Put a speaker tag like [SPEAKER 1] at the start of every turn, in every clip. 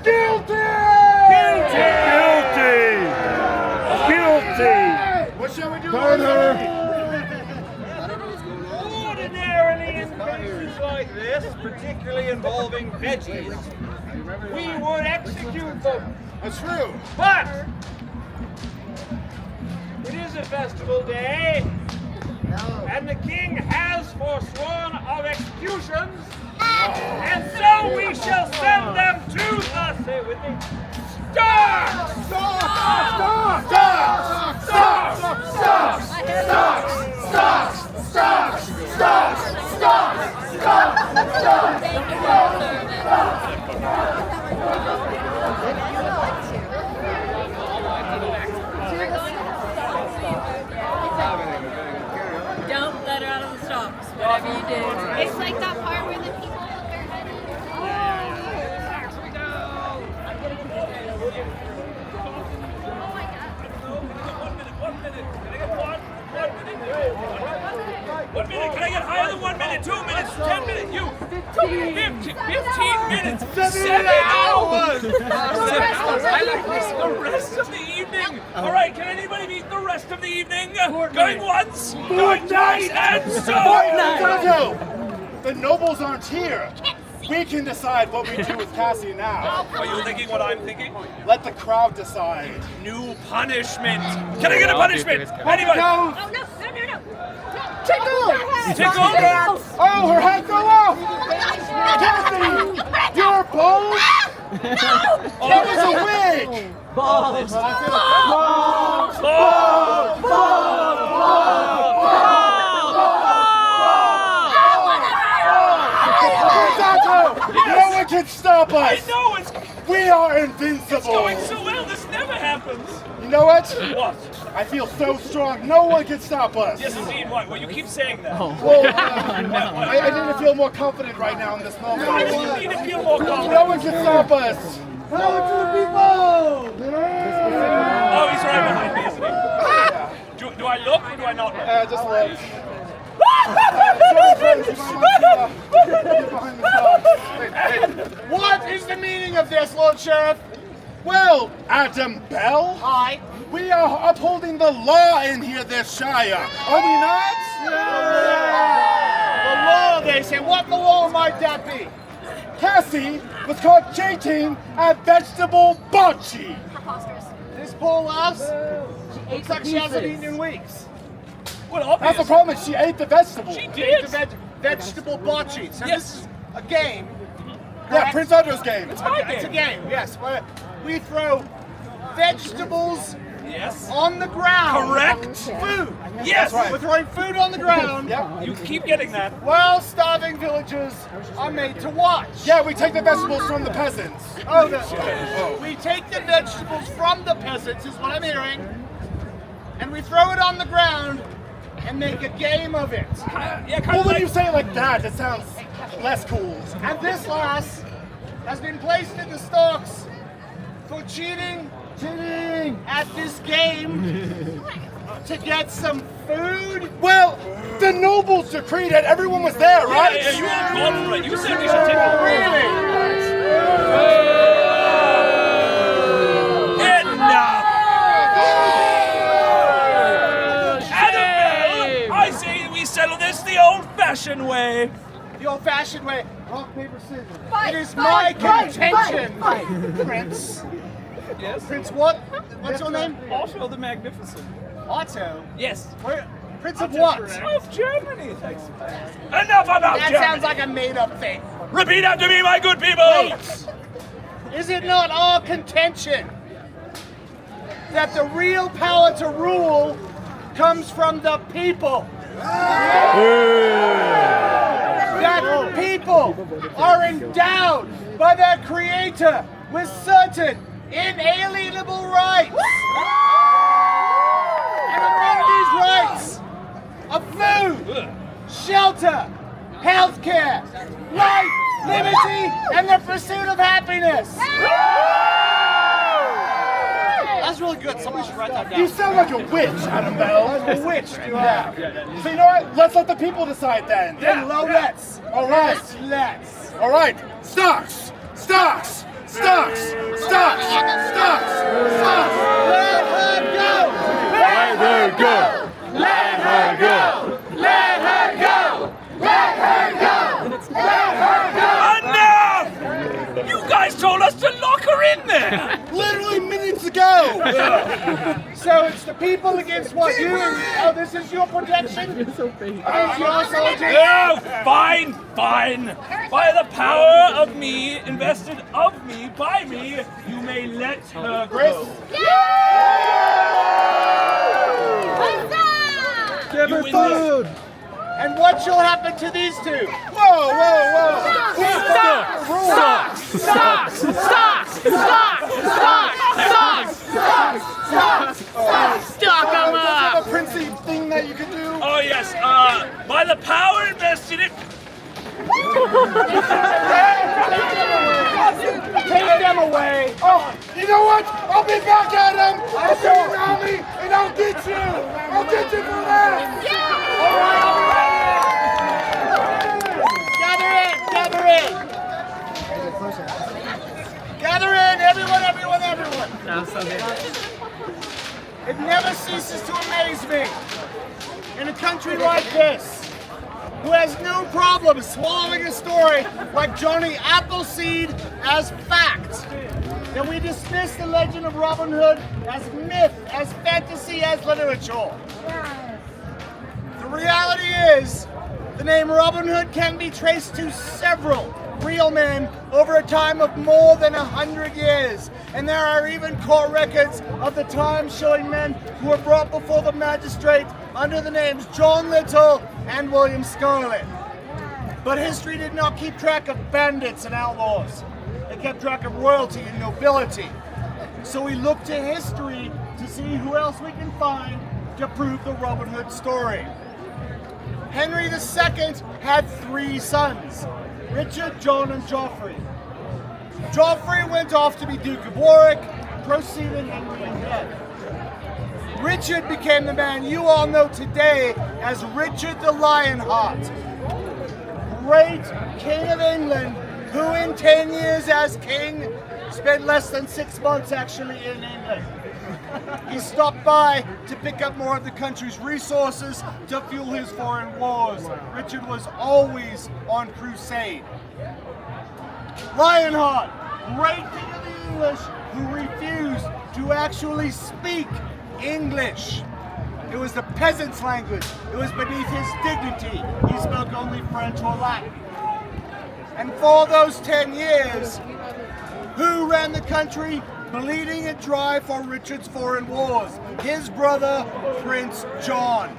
[SPEAKER 1] Guilty! What shall we do?
[SPEAKER 2] Ordinarily in cases like this, particularly involving veggies, we would execute them.
[SPEAKER 1] That's true.
[SPEAKER 2] But it is a festival day, and the king has forsworn of executions, and so we shall send them to the, say with me, stocks!
[SPEAKER 3] Don't let her out of the stocks, whatever you do.
[SPEAKER 4] It's like that part where the people look their head in. Oh my god.
[SPEAKER 5] 1 minute, can I get higher than 1 minute? 2 minutes, 10 minutes, you! 15 minutes! 7 hours! I like this, the rest of the evening! Alright, can anybody beat the rest of the evening? Going once, going twice, and so...
[SPEAKER 1] Fortnite! The nobles aren't here. We can decide what we do with Cassie now.
[SPEAKER 5] Are you thinking what I'm thinking?
[SPEAKER 1] Let the crowd decide.
[SPEAKER 5] New punishment! Can I get a punishment? Anybody?
[SPEAKER 4] Oh no, no, no, no. Tickle!
[SPEAKER 5] Tickle?
[SPEAKER 1] Oh, her head fell off! Cassie! You're bold? That was a wig! No one can stop us!
[SPEAKER 5] I know it's
[SPEAKER 1] We are invincible!
[SPEAKER 5] going so well, this never happens!
[SPEAKER 1] You know what?
[SPEAKER 5] What?
[SPEAKER 1] I feel so strong, no one can stop us!
[SPEAKER 5] Yes, indeed, what? Well, you keep saying that.
[SPEAKER 1] Well, I need to feel more confident right now in this moment.
[SPEAKER 5] Why do you need to feel more confident?
[SPEAKER 1] No one can stop us!
[SPEAKER 5] Oh, he's right behind me, isn't he? Do I look or do I not look?
[SPEAKER 1] Just look. What is the meaning of this, Lord Sheriff? Well, Adam Bell,
[SPEAKER 6] Aye.
[SPEAKER 1] we are upholding the law in here, this Shire, are we not?
[SPEAKER 6] The law, they say. What the law might that be?
[SPEAKER 1] Cassie was caught cheating at vegetable bocce.
[SPEAKER 4] Preposterous.
[SPEAKER 6] This poor lass looks like she hasn't eaten in weeks.
[SPEAKER 5] Well,
[SPEAKER 1] That's the
[SPEAKER 5] obviously.
[SPEAKER 1] problem, she ate the vegetable.
[SPEAKER 5] She
[SPEAKER 6] Ate
[SPEAKER 5] did.
[SPEAKER 6] the vegetable bocce. So
[SPEAKER 5] Yes.
[SPEAKER 6] this is a game.
[SPEAKER 1] Yeah,
[SPEAKER 6] correct?
[SPEAKER 1] Prince Andrew's game.
[SPEAKER 5] It's my
[SPEAKER 6] It's a
[SPEAKER 5] game.
[SPEAKER 6] game, yes. Where we throw vegetables
[SPEAKER 5] Yes.
[SPEAKER 6] on the ground.
[SPEAKER 5] Correct.
[SPEAKER 6] Food.
[SPEAKER 5] Yes.
[SPEAKER 1] right.
[SPEAKER 6] We're throwing food on the ground.
[SPEAKER 1] Yeah.
[SPEAKER 5] You keep getting that.
[SPEAKER 6] While starving villagers are made to watch.
[SPEAKER 1] Yeah, we take the vegetables from the peasants.
[SPEAKER 6] Oh, we take the vegetables from the peasants, is what I'm hearing, and we throw it on the ground and make a game of it.
[SPEAKER 5] Yeah, kind
[SPEAKER 1] Well,
[SPEAKER 5] of
[SPEAKER 1] when
[SPEAKER 5] like.
[SPEAKER 1] you say it like that, it sounds less cool.
[SPEAKER 6] And this lass has been placed in the stocks for cheating at this game to get some food.
[SPEAKER 1] Well, the nobles decreed it. Everyone was there, right?
[SPEAKER 5] Yeah, you all called for it. You said we should take it.
[SPEAKER 6] Really?
[SPEAKER 5] Enough! Annabelle, I say we settle this the old-fashioned way.
[SPEAKER 6] The old-fashioned way. Rock, paper, scissors.
[SPEAKER 4] Fight,
[SPEAKER 6] It is
[SPEAKER 4] fight,
[SPEAKER 6] my
[SPEAKER 4] fight,
[SPEAKER 6] contention,
[SPEAKER 4] fight,
[SPEAKER 6] Prince.
[SPEAKER 5] Yes.
[SPEAKER 6] Prince what? What's your name?
[SPEAKER 5] Otto the Magnificent.
[SPEAKER 6] Otto.
[SPEAKER 5] Yes.
[SPEAKER 6] Where? Prince of what?
[SPEAKER 5] Of Germany, thanks. Enough about
[SPEAKER 6] That
[SPEAKER 5] Germany.
[SPEAKER 6] sounds like a made-up thing.
[SPEAKER 5] Repeat after me, my good people.
[SPEAKER 6] Wait. Is it not our contention that the real power to rule comes from the people? That people are endowed by their creator with certain inalienable rights. And among these rights are food, shelter, healthcare, life, liberty, and the pursuit of happiness. That's really good. Somebody should write that
[SPEAKER 1] You
[SPEAKER 6] down.
[SPEAKER 1] sound like a witch, Adam Bell.
[SPEAKER 6] Which do you have?
[SPEAKER 1] So you know what? Let's let the people decide then.
[SPEAKER 6] Then let's.
[SPEAKER 1] All right.
[SPEAKER 6] Let's.
[SPEAKER 1] All right. Stocks. Stocks. Stocks! Stocks! Stocks! Stocks!
[SPEAKER 6] Let her go!
[SPEAKER 1] Let her go!
[SPEAKER 6] Let her go! Let her go! Let her go! Let her go!
[SPEAKER 5] Enough! You guys told us to lock her in there!
[SPEAKER 1] Literally minutes ago!
[SPEAKER 6] So it's the people against what? You and, oh, this is your protection? You're so big. Against your soldiers?
[SPEAKER 5] Oh, fine, fine. By the power of me, invested of me, by me, you may let her go.
[SPEAKER 1] Give
[SPEAKER 5] You
[SPEAKER 1] her
[SPEAKER 5] win
[SPEAKER 1] food!
[SPEAKER 6] And what shall happen to these two?
[SPEAKER 1] Whoa, whoa, whoa!
[SPEAKER 6] Stocks! Stocks! Stocks! Stocks! Stocks! Stock them up!
[SPEAKER 1] A princely thing that you can do?
[SPEAKER 5] Oh yes, by the power invested in...
[SPEAKER 6] Take them away!
[SPEAKER 1] Oh, you know what? I'll be back at him! I'll see you around me, and I'll get you! I'll get you for that!
[SPEAKER 6] Gather in! Gather in! Gather in! Everyone, everyone, everyone! It never ceases to amaze me in a country like this, who has no problem swallowing a story like Johnny Appleseed as fact, that we dismiss the legend of Robin Hood as myth, as fantasy, as literature. The reality is, the name Robin Hood can be traced to several real men over a time of more than 100 years. And there are even court records of the time showing men who were brought before the magistrate under the names John Little and William Scarlet. But history did not keep track of bandits and outlaws. It kept track of royalty and nobility. So we look to history to see who else we can find to prove the Robin Hood story. Henry II had 3 sons, Richard, John, and Geoffrey. Geoffrey went off to be Duke of Warwick, preceding Henry in death. Richard became the man you all know today as Richard the Lionheart, great King of England, who in 10 years as king spent less than 6 months actually in England. He stopped by to pick up more of the country's resources to fuel his foreign wars. Richard was always on crusade. Lionheart, great King of the English, who refused to actually speak English. It was the peasant's language. It was beneath his dignity. He spoke only French or Latin. And for those 10 years, who ran the country bleeding it dry for Richard's foreign wars? His brother, Prince John.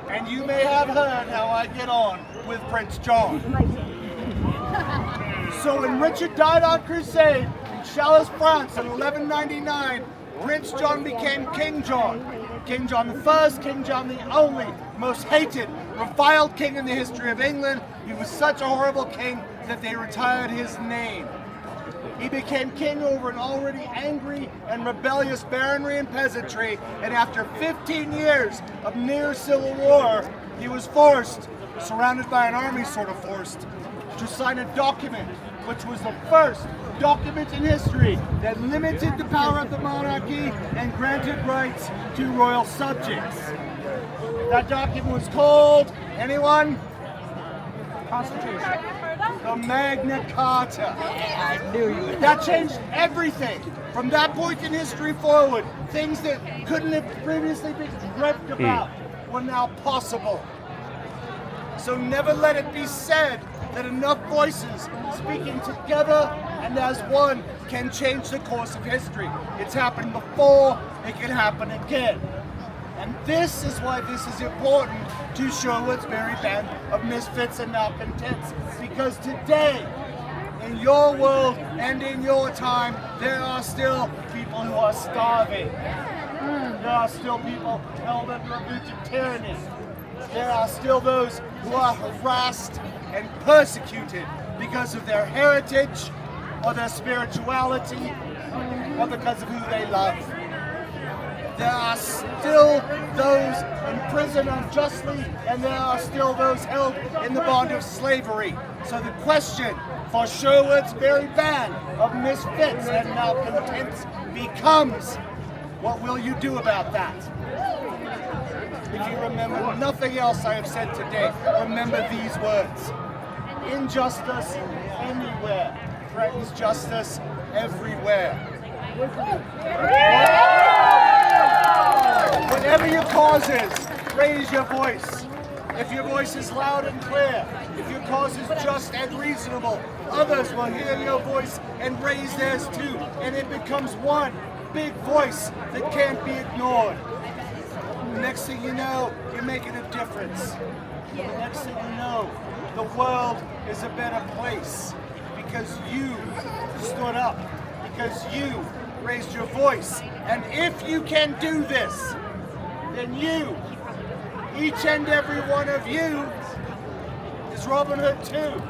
[SPEAKER 6] And you may have heard how I get on with Prince John. So when Richard died on crusade in Chelles, France in 1199, Prince John became King John. King John I, King John the only, most hated, reviled king in the history of England. He was such a horrible king that they retired his name. He became king over an already angry and rebellious baronry and peasantry, and after 15 years of near civil war, he was forced, surrounded by an army sort of forced, to sign a document, which was the first document in history that limited the power of the monarchy and granted rights to royal subjects. That document was called, anyone? Constitution. The Magna Carta. That changed everything. From that point in history forward, things that couldn't have previously been dreamt about were now possible. So never let it be said that enough voices speaking together and as one can change the course of history. It's happened before, it can happen again. And this is why this is important to show its very band of misfits and malcontents. Because today, in your world and in your time, there are still people who are starving. There are still people held under a boot of tyranny. There are still those who are harassed and persecuted because of their heritage or their spirituality or because of who they love. There are still those in prison unjustly, and there are still those held in the bond of slavery. So the question For Sherwood's very band of misfits and malcontents becomes. What will you do about that? If you remember nothing else I have said today, remember these words. Injustice anywhere threatens justice everywhere. Whatever your cause is, raise your voice. If your voice is loud and clear, if your cause is just and reasonable, others will hear your voice and raise theirs too, and it becomes one big voice that can't be ignored. The next thing you know, you're making a difference. The next thing you know, the world is a better place because you stood up, because you raised your voice. And if you can do this, then you, each and every one of you, is Robin Hood too.